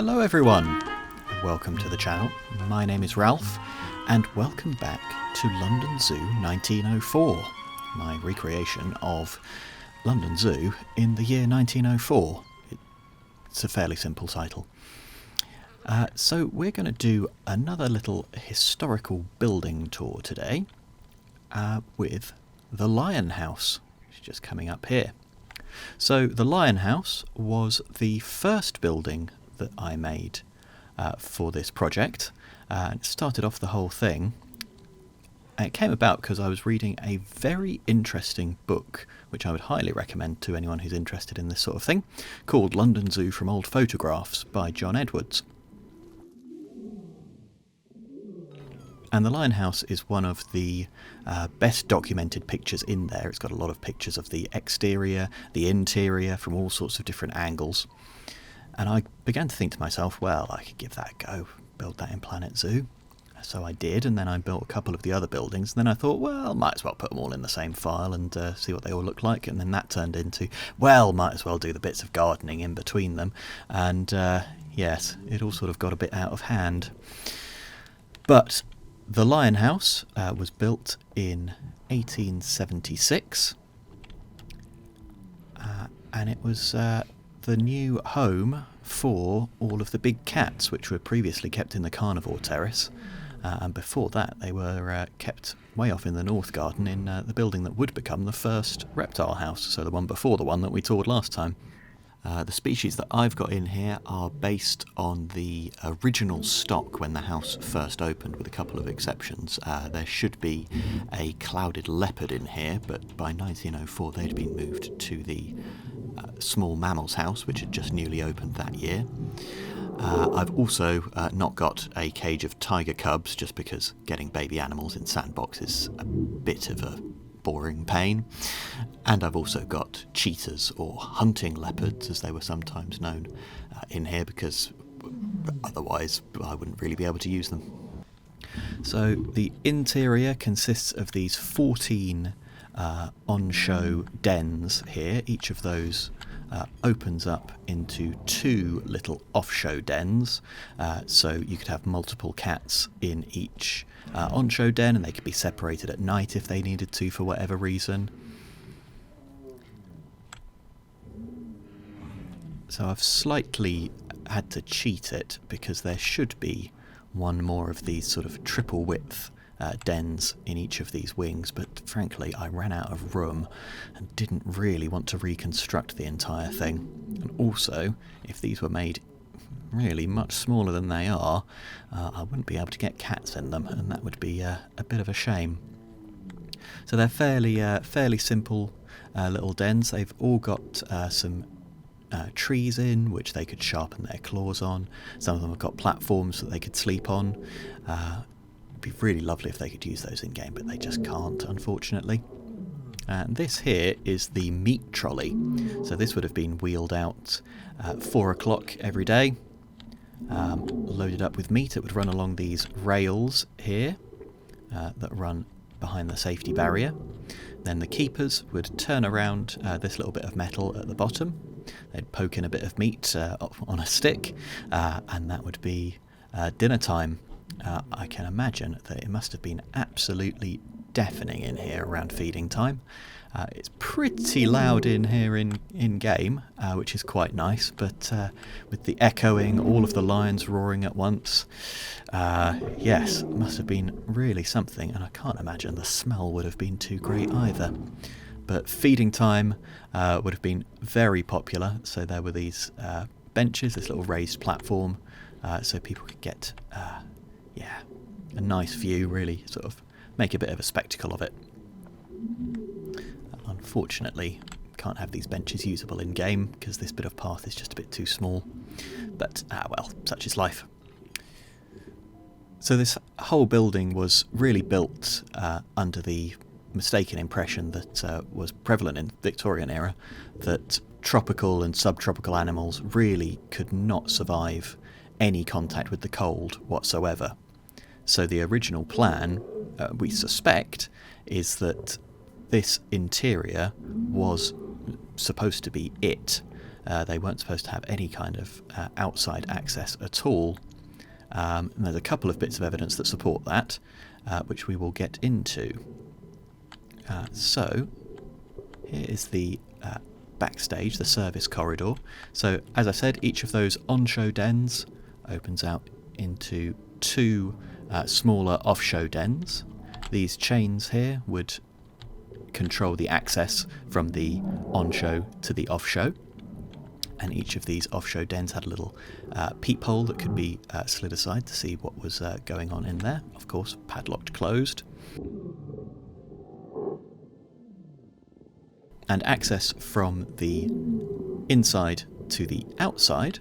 Hello everyone, welcome to the channel. My name is Ralph and welcome back to London Zoo 1904, my recreation of London Zoo in the year 1904. It's a fairly simple title. So we're going to do another little historical building tour today with the Lion House, which is just coming up here. So the Lion House was the first building that I made for this project. It started off the whole thing. And it came about because I was reading a very interesting book, which I would highly recommend to anyone who's interested in this sort of thing, called London Zoo from Old Photographs by John Edwards. And the Lion House is one of the best documented pictures in there. It's got a lot of pictures of the exterior, the interior, from all sorts of different angles. And I began to think to myself, well, I could give that a go, build that in Planet Zoo. So I did, and then I built a couple of the other buildings. And then I thought, well, might as well put them all in the same file and see what they all look like. And then that turned into, well, might as well do the bits of gardening in between them. And yes, it all sort of got a bit out of hand. But the Lion House was built in 1876. And it was the new home for all of the big cats, which were previously kept in the carnivore terrace. And before that, they were kept way off in the north garden in the building that would become the first reptile house, so the one before the one that we toured last time. The species that I've got in here are based on the original stock when the house first opened, with a couple of exceptions. There should be a clouded leopard in here, but by 1904 they'd been moved to the small mammals house, which had just newly opened that year. I've also not got a cage of tiger cubs, just because getting baby animals in sandbox is a bit of a boring pain. And I've also got cheetahs, or hunting leopards as they were sometimes known, in here, because otherwise I wouldn't really be able to use them. So the interior consists of these 14 on-show dens here. Each of those opens up into 2 little off-show dens, so you could have multiple cats in each on-show den, and they could be separated at night if they needed to for whatever reason. So I've slightly had to cheat it, because there should be one more of these sort of triple width dens in each of these wings, but frankly I ran out of room and didn't really want to reconstruct the entire thing. And also, if these were made really much smaller than they are, I wouldn't be able to get cats in them, and that would be a bit of a shame. So they're fairly simple little dens. They've all got some trees in which they could sharpen their claws on. Some of them have got platforms that they could sleep on. It'd be really lovely if they could use those in game, but they just can't, unfortunately. And this here is the meat trolley. So this would have been wheeled out at 4 o'clock every day, loaded up with meat. It would run along these rails here that run behind the safety barrier. Then the keepers would turn around this little bit of metal at the bottom. They'd poke in a bit of meat on a stick, and that would be dinner time. I can imagine that it must have been absolutely deafening in here around feeding time. It's pretty loud in here in game, which is quite nice, but with the echoing, all of the lions roaring at once, yes, it must have been really something, and I can't imagine the smell would have been too great either. But feeding time would have been very popular, so there were these benches, this little raised platform, so people could get a nice view, really sort of make a bit of a spectacle of it. Unfortunately, can't have these benches usable in game because this bit of path is just a bit too small, but well, such is life. So this whole building was really built under the mistaken impression that was prevalent in the Victorian era, that tropical and subtropical animals really could not survive any contact with the cold whatsoever. So the original plan, we suspect, is that this interior was supposed to be it. They weren't supposed to have any kind of outside access at all. And there's a couple of bits of evidence that support that, which we will get into. So here is the backstage, the service corridor. So as I said, each of those on-show dens opens out into two smaller off-show dens. These chains here would control the access from the on-show to the off-show. And each of these off-show dens had a little peephole that could be slid aside to see what was going on in there. Of course, padlocked closed. And access from the inside to the outside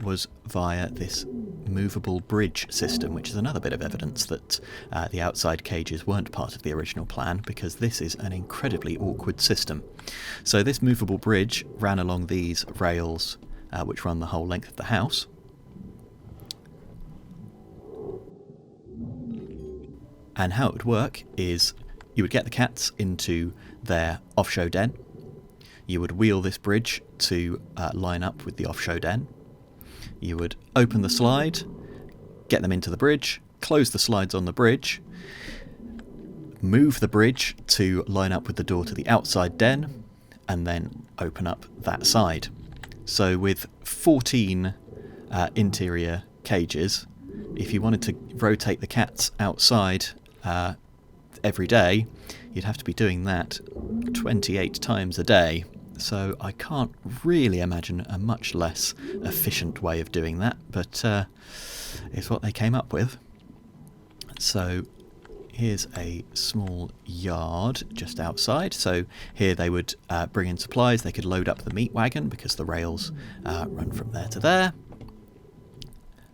was via this movable bridge system, which is another bit of evidence that the outside cages weren't part of the original plan, because this is an incredibly awkward system. So this movable bridge ran along these rails which run the whole length of the house. And how it would work is you would get the cats into their off-show den. You would wheel this bridge to line up with the off-show den. You would open the slide, get them into the bridge, close the slides on the bridge, move the bridge to line up with the door to the outside den, and then open up that side. So with 14 interior cages, if you wanted to rotate the cats outside every day, you'd have to be doing that 28 times a day. So I can't really imagine a much less efficient way of doing that, but it's what they came up with. So here's a small yard just outside. So here they would bring in supplies. They could load up the meat wagon because the rails run from there to there.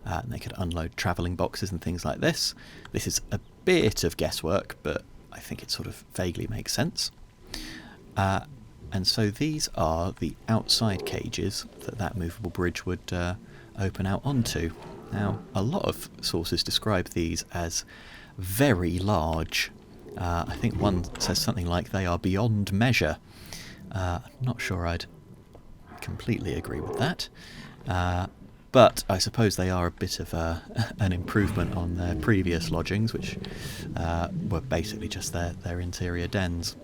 And they could unload travelling boxes and things like this. This is a bit of guesswork, but I think it sort of vaguely makes sense. And so these are the outside cages that movable bridge would open out onto. Now, a lot of sources describe these as very large. I think one says something like they are beyond measure. I'm not sure I'd completely agree with that. But I suppose they are a bit of an improvement on their previous lodgings, which were basically just their interior dens.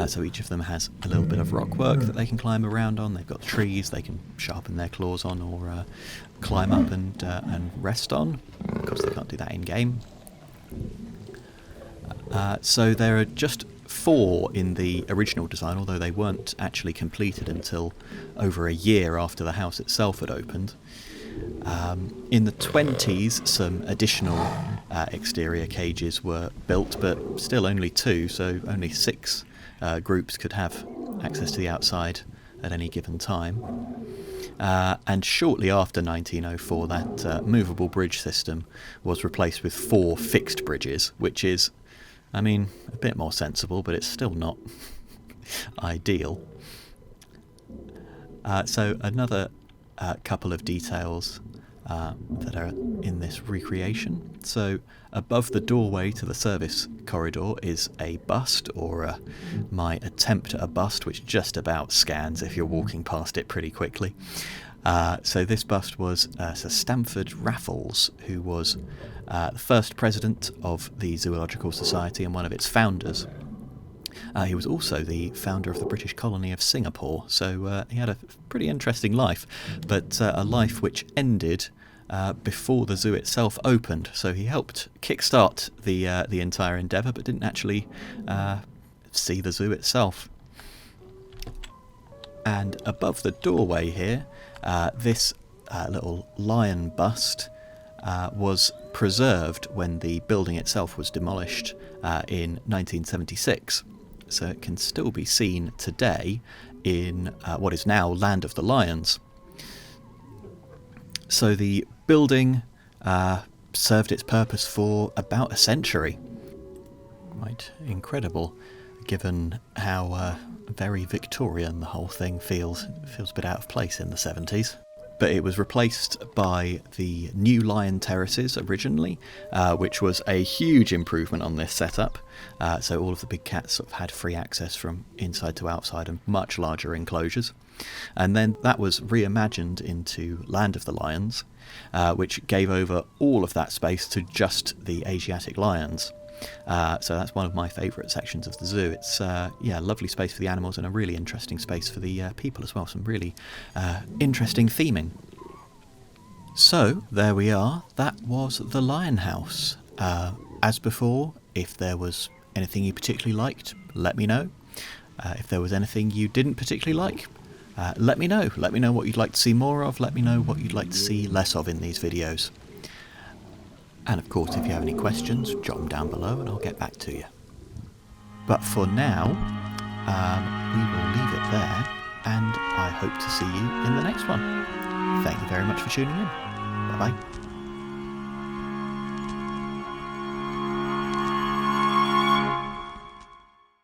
So each of them has a little bit of rock work that they can climb around on. They've got trees they can sharpen their claws on or climb up and rest on. Of course, they can't do that in-game. So there are just 4 in the original design, although they weren't actually completed until over a year after the house itself had opened. In the 20s, some additional exterior cages were built, but still only 2, so only 6 groups could have access to the outside at any given time. And shortly after 1904, that movable bridge system was replaced with 4 fixed bridges, which is, I mean, a bit more sensible, but it's still not ideal. So another couple of details that are in this recreation. So above the doorway to the service corridor is a bust, or my attempt at a bust, which just about scans if you're walking past it pretty quickly. So this bust was Sir Stamford Raffles, who was the first president of the Zoological Society and one of its founders. He was also the founder of the British colony of Singapore, so he had a pretty interesting life, but a life which ended before the zoo itself opened. So he helped kickstart the entire endeavour, but didn't actually see the zoo itself. And above the doorway here, this little lion bust was preserved when the building itself was demolished in 1976. So it can still be seen today in what is now Land of the Lions. So the building served its purpose for about a century. Quite incredible, given how very Victorian the whole thing feels. It feels a bit out of place in the 70s. but it was replaced by the new lion terraces originally, which was a huge improvement on this setup. So all of the big cats sort of had free access from inside to outside and much larger enclosures. And then that was reimagined into Land of the Lions, which gave over all of that space to just the Asiatic lions. So that's one of my favourite sections of the zoo. It's lovely space for the animals and a really interesting space for the people as well. Some really interesting theming. So there we are. That was the Lion House. As before, if there was anything you particularly liked, let me know. If there was anything you didn't particularly like, let me know. Let me know what you'd like to see more of. Let me know what you'd like to see less of in these videos. And of course, if you have any questions, jot them down below and I'll get back to you. But for now, we will leave it there, and I hope to see you in the next one. Thank you very much for tuning in. Bye-bye.